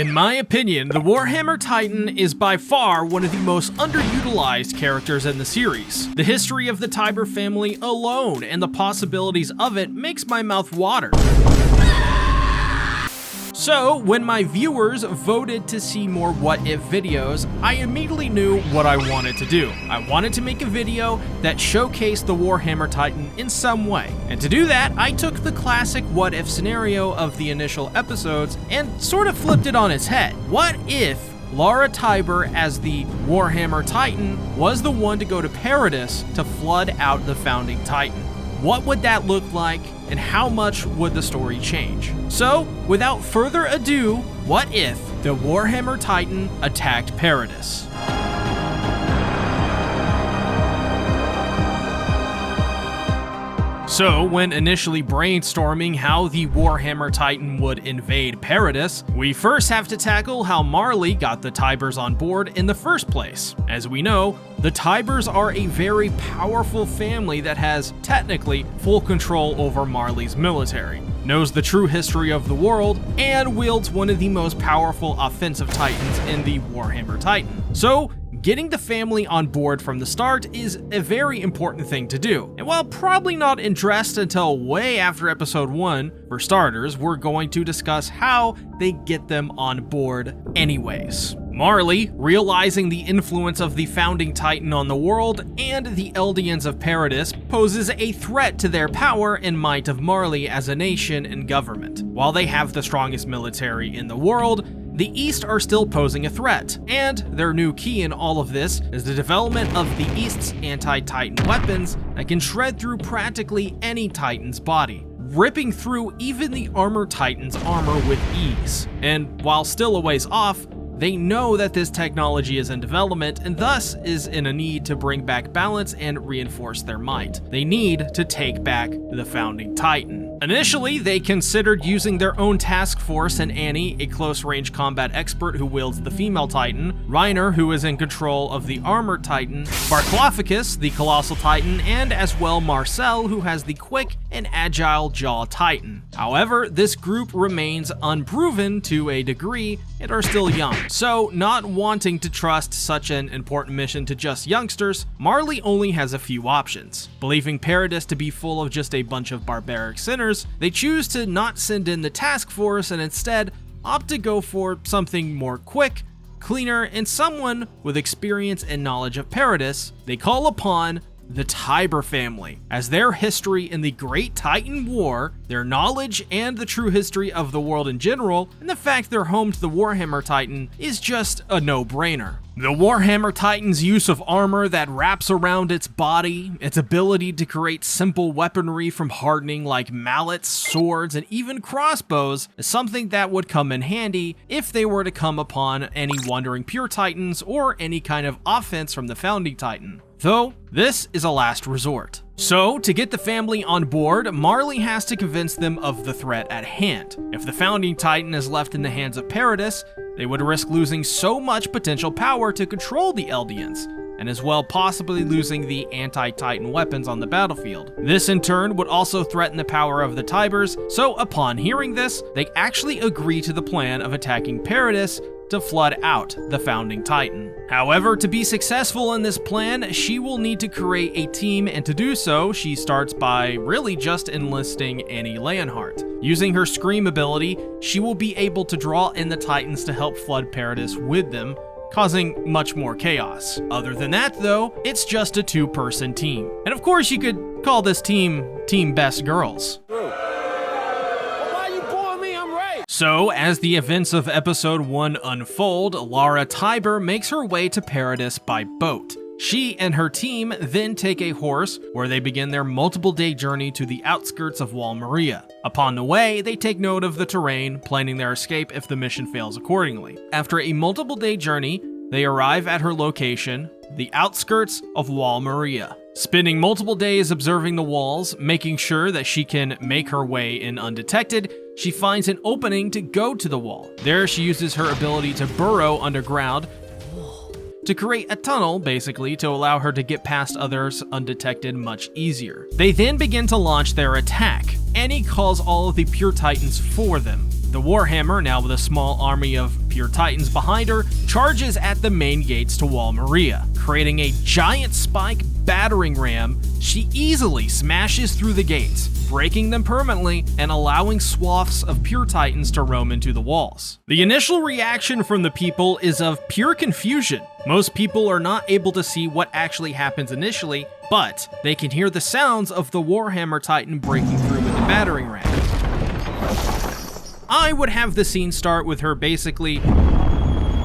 In my opinion, the Warhammer Titan is by far one of the most underutilized characters in the series. The history of the Tiber family alone and the possibilities of it makes my mouth water. So, when my viewers voted to see more what if videos, I immediately knew what I wanted to do. I wanted to make a video that showcased the Warhammer Titan in some way. And to do that, I took the classic what if scenario of the initial episodes and sort of flipped it on its head. What if Lara Tiber, as the Warhammer Titan, was the one to go to Paradis to flood out the founding Titan? What would that look like, and how much would the story change? So, without further ado, what if the Warhammer Titan attacked Paradis? So, when initially brainstorming how the Warhammer Titan would invade Paradis, we first have to tackle how Marley got the Tibers on board in the first place. As we know, the Tibers are a very powerful family that has, technically, full control over Marley's military, knows the true history of the world, and wields one of the most powerful offensive titans in the Warhammer Titan. So, getting the family on board from the start is a very important thing to do. And while probably not addressed until way after episode 1, for starters, we're going to discuss how they get them on board anyways. Marley, realizing the influence of the founding Titan on the world and the Eldians of Paradis, poses a threat to their power and might of Marley as a nation and government. While they have the strongest military in the world, the East are still posing a threat, and their new key in all of this is the development of the East's anti-Titan weapons that can shred through practically any Titan's body, ripping through even the armored Titan's armor with ease. And while still a ways off, they know that this technology is in development and thus is in a need to bring back balance and reinforce their might. They need to take back the founding Titan. Initially, they considered using their own task force and Annie, a close-range combat expert who wields the female Titan, Reiner, who is in control of the armored Titan, Barclophicus, the colossal Titan, and as well Marcel, who has the quick and agile jaw Titan. However, this group remains unproven to a degree and are still young. So, not wanting to trust such an important mission to just youngsters, Marley only has a few options. Believing Paradis to be full of just a bunch of barbaric sinners, they choose to not send in the task force and instead opt to go for something more quick, cleaner, and someone with experience and knowledge of Paradis. They call upon the Tiber family, as their history in the Great Titan War, their knowledge and the true history of the world in general, and the fact they're home to the Warhammer Titan is just a no-brainer. The Warhammer Titan's use of armor that wraps around its body, its ability to create simple weaponry from hardening like mallets, swords, and even crossbows is something that would come in handy if they were to come upon any wandering pure Titans or any kind of offense from the founding Titan. Though, this is a last resort. So, to get the family on board, Marley has to convince them of the threat at hand. If the founding Titan is left in the hands of Paradis, they would risk losing so much potential power to control the Eldians, and as well possibly losing the anti-Titan weapons on the battlefield. This in turn would also threaten the power of the Tibers, so upon hearing this, they actually agree to the plan of attacking Paradis to flood out the founding Titan. However, to be successful in this plan, she will need to create a team, and to do so, she starts by really just enlisting Annie Leonhardt. Using her Scream ability, she will be able to draw in the Titans to help flood Paradis with them, causing much more chaos. Other than that though, it's just a two-person team. And of course you could call this team Team Best Girls. So, as the events of episode 1 unfold, Lara Tiber makes her way to Paradis by boat. She and her team then take a horse, where they begin their multiple-day journey to the outskirts of Wall Maria. Upon the way, they take note of the terrain, planning their escape if the mission fails accordingly. After a multiple-day journey, they arrive at her location, the outskirts of Wall Maria. Spending multiple days observing the walls, making sure that she can make her way in undetected, she finds an opening to go to the wall. There she uses her ability to burrow underground to create a tunnel, basically, to allow her to get past others undetected much easier. They then begin to launch their attack. Annie calls all of the pure Titans for them. The Warhammer, now with a small army of pure titans behind her, charges at the main gates to Wall Maria. Creating a giant spike battering ram, she easily smashes through the gates, breaking them permanently and allowing swaths of pure titans to roam into the walls. The initial reaction from the people is of pure confusion. Most people are not able to see what actually happens initially, but they can hear the sounds of the Warhammer Titan breaking through with the battering ram. I would have the scene start with her basically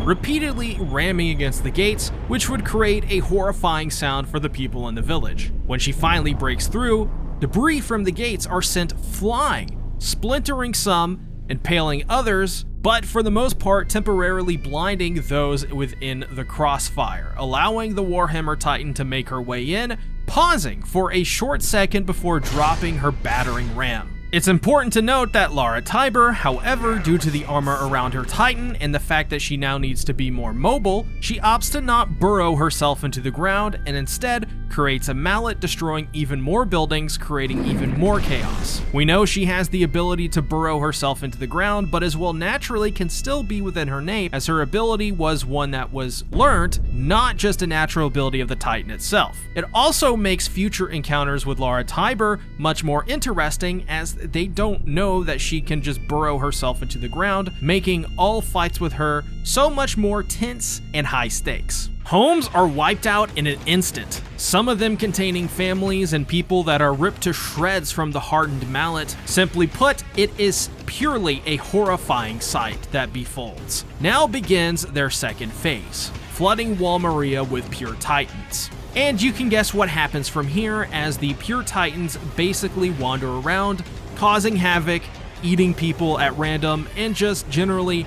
repeatedly ramming against the gates, which would create a horrifying sound for the people in the village. When she finally breaks through, debris from the gates are sent flying, splintering some, impaling others, but for the most part temporarily blinding those within the crossfire, allowing the Warhammer Titan to make her way in, pausing for a short second before dropping her battering ram. It's important to note that Lara Tiber, however, due to the armor around her Titan and the fact that she now needs to be more mobile, she opts to not burrow herself into the ground and instead creates a mallet, destroying even more buildings, creating even more chaos. We know she has the ability to burrow herself into the ground, but as well naturally can still be within her name, as her ability was one that was learned, not just a natural ability of the Titan itself. It also makes future encounters with Lara Tiber much more interesting, as they don't know that she can just burrow herself into the ground, making all fights with her so much more tense and high stakes. Homes are wiped out in an instant, some of them containing families and people that are ripped to shreds from the hardened mallet. Simply put, it is purely a horrifying sight that befolds. Now begins their second phase, flooding Wall Maria with pure titans. And you can guess what happens from here, as the pure titans basically wander around, causing havoc, eating people at random, and just generally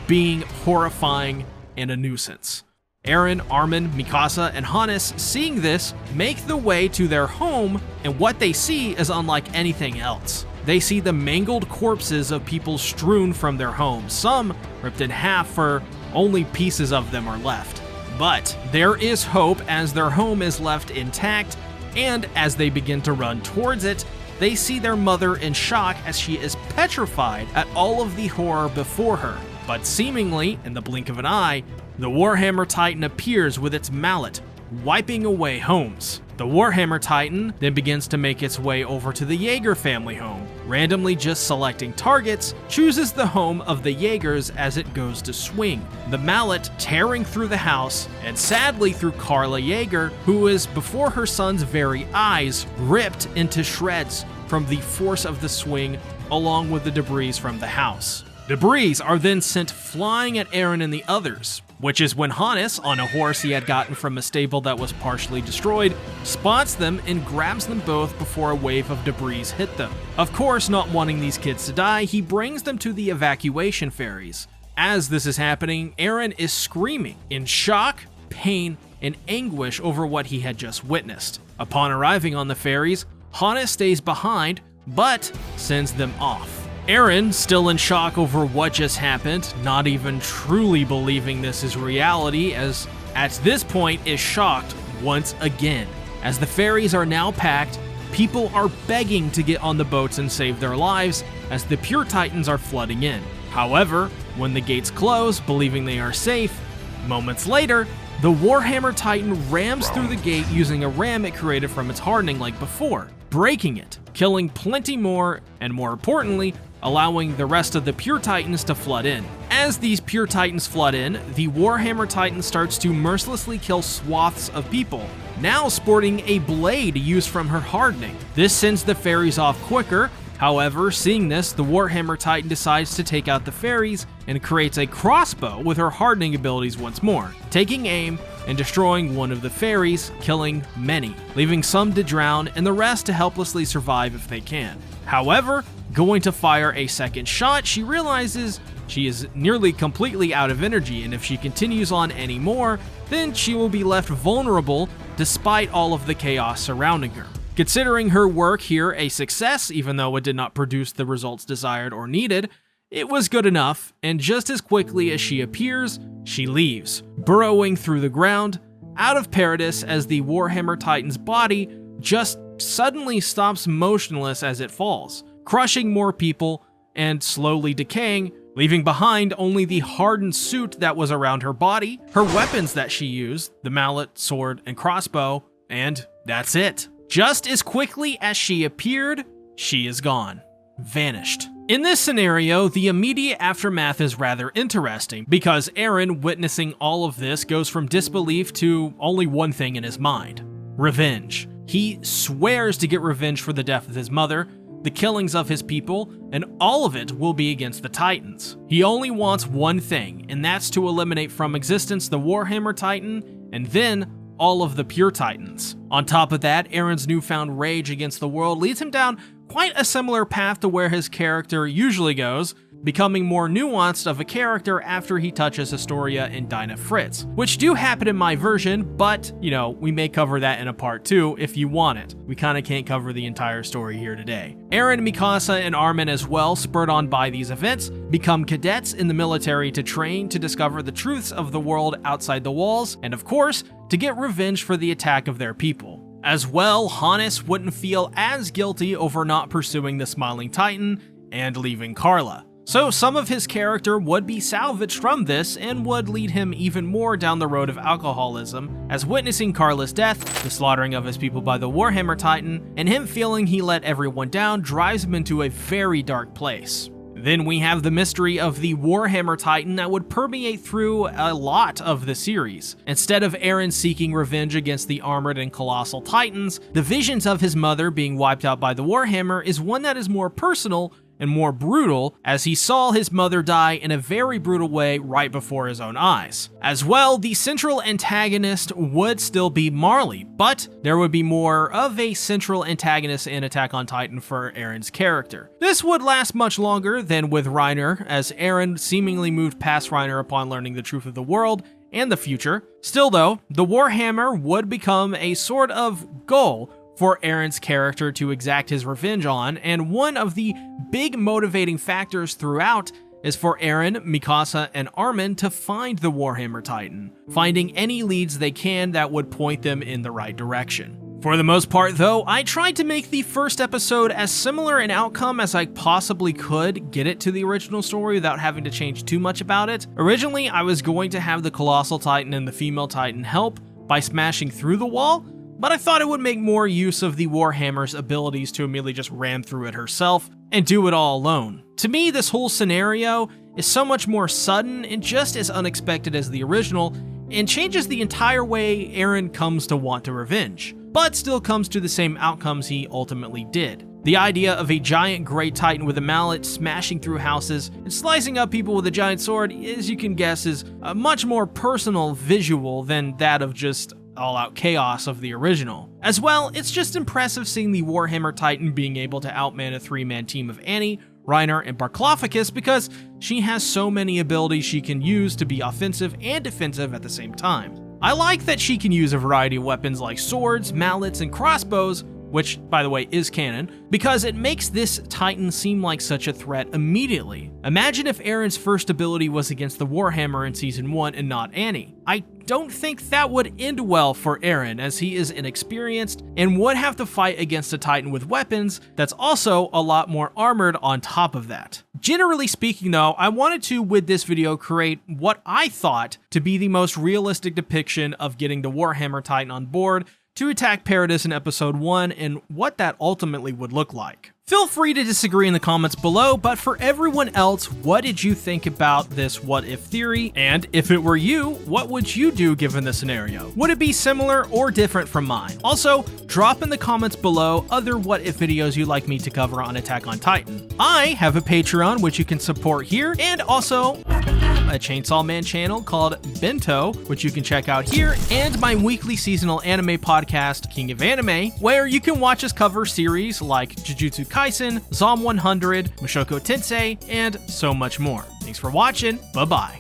being horrifying and a nuisance. Eren, Armin, Mikasa, and Hannes, seeing this, make the way to their home, and what they see is unlike anything else. They see the mangled corpses of people strewn from their homes, some ripped in half, for only pieces of them are left. But there is hope, as their home is left intact, and as they begin to run towards it, they see their mother in shock as she is petrified at all of the horror before her. But seemingly, in the blink of an eye, the Warhammer Titan appears with its mallet, wiping away homes. The Warhammer Titan then begins to make its way over to the Yeager family home, randomly just selecting targets, chooses the home of the Yeagers as it goes to swing, the mallet tearing through the house, and sadly through Carla Yeager, who is before her son's very eyes, ripped into shreds from the force of the swing, along with the debris from the house. Debris are then sent flying at Eren and the others, which is when Hannes, on a horse he had gotten from a stable that was partially destroyed, spots them and grabs them both before a wave of debris hit them. Of course, not wanting these kids to die, he brings them to the evacuation ferries. As this is happening, Eren is screaming in shock, pain, and anguish over what he had just witnessed. Upon arriving on the ferries, Hannes stays behind, but sends them off. Eren, still in shock over what just happened, not even truly believing this is reality, as at this point is shocked once again. As the ferries are now packed, people are begging to get on the boats and save their lives, as the pure titans are flooding in. However, when the gates close, believing they are safe, moments later, the Warhammer Titan rams through the gate using a ram it created from its hardening like before, breaking it, killing plenty more, and more importantly, allowing the rest of the pure titans to flood in. As these pure titans flood in, the Warhammer Titan starts to mercilessly kill swaths of people, now sporting a blade used from her hardening. This sends the ferries off quicker. However, seeing this, the Warhammer Titan decides to take out the ferries and creates a crossbow with her hardening abilities once more, taking aim and destroying one of the ferries, killing many, leaving some to drown and the rest to helplessly survive if they can. However, going to fire a second shot, she realizes she is nearly completely out of energy, and if she continues on anymore, then she will be left vulnerable despite all of the chaos surrounding her. Considering her work here a success, even though it did not produce the results desired or needed, it was good enough, and just as quickly as she appears, she leaves, burrowing through the ground, out of Paradis, as the Warhammer Titan's body just suddenly stops motionless as it falls, crushing more people, and slowly decaying, leaving behind only the hardened suit that was around her body, her weapons that she used, the mallet, sword, and crossbow, and that's it. Just as quickly as she appeared, she is gone. Vanished. In this scenario, the immediate aftermath is rather interesting, because Eren, witnessing all of this, goes from disbelief to only one thing in his mind: revenge. He swears to get revenge for the death of his mother, the killings of his people, and all of it will be against the Titans. He only wants one thing, and that's to eliminate from existence the Warhammer Titan, and then all of the pure Titans. On top of that, Eren's newfound rage against the world leads him down quite a similar path to where his character usually goes, becoming more nuanced of a character after he touches Historia and Dinah Fritz, which do happen in my version, but, we may cover that in a part 2 if you want it. We kinda can't cover the entire story here today. Eren, Mikasa, and Armin as well, spurred on by these events, become cadets in the military to train to discover the truths of the world outside the walls, and of course, to get revenge for the attack of their people. As well, Hannes wouldn't feel as guilty over not pursuing the Smiling Titan and leaving Carla. So some of his character would be salvaged from this and would lead him even more down the road of alcoholism, as witnessing Carla's death, the slaughtering of his people by the Warhammer Titan, and him feeling he let everyone down drives him into a very dark place. Then we have the mystery of the Warhammer Titan that would permeate through a lot of the series. Instead of Eren seeking revenge against the armored and colossal Titans, the visions of his mother being wiped out by the Warhammer is one that is more personal and more brutal, as he saw his mother die in a very brutal way right before his own eyes. As well, the central antagonist would still be Marley, but there would be more of a central antagonist in Attack on Titan for Eren's character. This would last much longer than with Reiner, as Eren seemingly moved past Reiner upon learning the truth of the world and the future. Still though, the Warhammer would become a sort of goal for Eren's character to exact his revenge on, and one of the big motivating factors throughout is for Eren, Mikasa, and Armin to find the Warhammer Titan, finding any leads they can that would point them in the right direction. For the most part though, I tried to make the first episode as similar in outcome as I possibly could get it to the original story without having to change too much about it. Originally, I was going to have the Colossal Titan and the Female Titan help by smashing through the wall, but I thought it would make more use of the Warhammer's abilities to immediately just ram through it herself and do it all alone. To me, this whole scenario is so much more sudden and just as unexpected as the original, and changes the entire way Eren comes to want to revenge, but still comes to the same outcomes he ultimately did. The idea of a giant Grey Titan with a mallet smashing through houses and slicing up people with a giant sword, as you can guess, is a much more personal visual than that of just all-out chaos of the original. As well, it's just impressive seeing the Warhammer Titan being able to outman a 3-man team of Annie, Reiner, and Barklophicus, because she has so many abilities she can use to be offensive and defensive at the same time. I like that she can use a variety of weapons like swords, mallets, and crossbows, which, by the way, is canon, because it makes this Titan seem like such a threat immediately. Imagine if Eren's first ability was against the Warhammer in Season 1 and not Annie. I don't think that would end well for Eren, as he is inexperienced and would have to fight against a Titan with weapons that's also a lot more armored on top of that. Generally speaking though, I wanted to, with this video, create what I thought to be the most realistic depiction of getting the Warhammer Titan on board to attack Paradis in episode 1 and what that ultimately would look like. Feel free to disagree in the comments below, but for everyone else, what did you think about this what if theory? And if it were you, what would you do given the scenario? Would it be similar or different from mine? Also, drop in the comments below other what if videos you'd like me to cover on Attack on Titan. I have a Patreon which you can support here, and also a Chainsaw Man channel called Bento, which you can check out here, and my weekly seasonal anime podcast, King of Anime, where you can watch us cover series like Jujutsu Kaisen, Zom 100, Mushoku Tensei, and so much more. Thanks for watching, bye-bye.